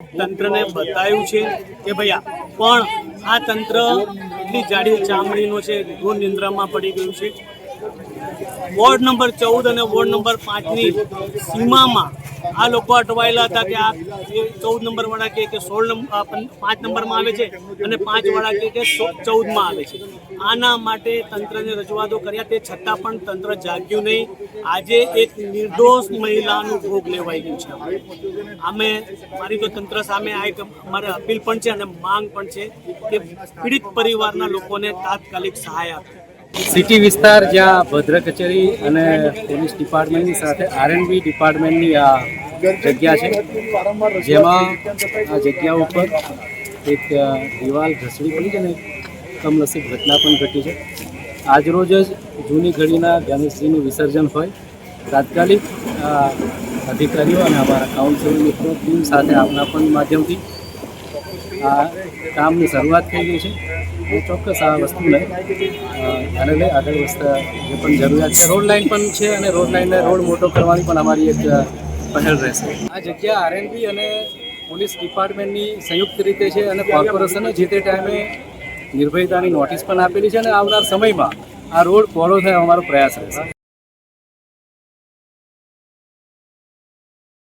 તંત્રને બતાવ્યું છે કે ભૈયા પણ આ તંત્ર એટલી જાડી ચામડીનો છે, ઘોર નિંદ્રામાં પડી ગયું છે। વોર્ડ નંબર 14 અને વોર્ડ નંબર 5ની સીમામાં આ લોકો અટવાયેલા હતા કે આ 14 નંબર વાળા કે 5 નંબરમાં આવે છે અને 5 વાળા કે 14માં આવે છે। આના માટે તંત્રને રજૂઆતો કર્યા, તે છતાં પણ તંત્ર જાગ્યું નહીં। આજે એક નિર્દોષ મહિલાનું ભોગ લેવાઈ ગયું છે। અમે મારી તો તંત્ર સામે આ એક અમારે અપીલ પણ છે અને માંગ પણ છે કે પીડિત પરિવારના લોકોને તાત્કાલિક સહાય આપે। સિટી વિસ્તાર જ્યાં ભદ્ર કચેરી અને પોલીસ ડિપાર્ટમેન્ટની સાથે આરએનબી ડિપાર્ટમેન્ટની આ જગ્યા છે, જેમાં આ જગ્યા ઉપર એક દિવાલ ઘસડી પડી છે ને કમનસીબ ઘટના પણ ઘટી છે। આજરોજ જ જૂની ઘડીના ગણેશજીનું વિસર્જન હોય, તાત્કાલિક અધિકારીઓ અને અમારા કાઉન્સિલ મિત્રો ટીમ સાથે આપના પણ માધ્યમથી આ કામની શરૂઆત થઈ ગઈ છે। ચોક્કસ આ વસ્તુને આને લઈ આગળ વધતા જે પણ જરૂરિયાત છે, રોડ લાઇન પણ છે અને રોડ લાઇનને રોડ મોટો કરવાની પણ અમારી એક પહેલ રહેશે। આ જગ્યા આરએનબી અને પોલીસ ડિપાર્ટમેન્ટની સંયુક્ત રીતે છે અને કોર્પોરેશને જે તે ટાઈમે નિર્ભયતાની નોટિસ પણ આપેલી છે અને આવનાર સમયમાં આ રોડ પહોળો થાય અમારો પ્રયાસ રહેશે।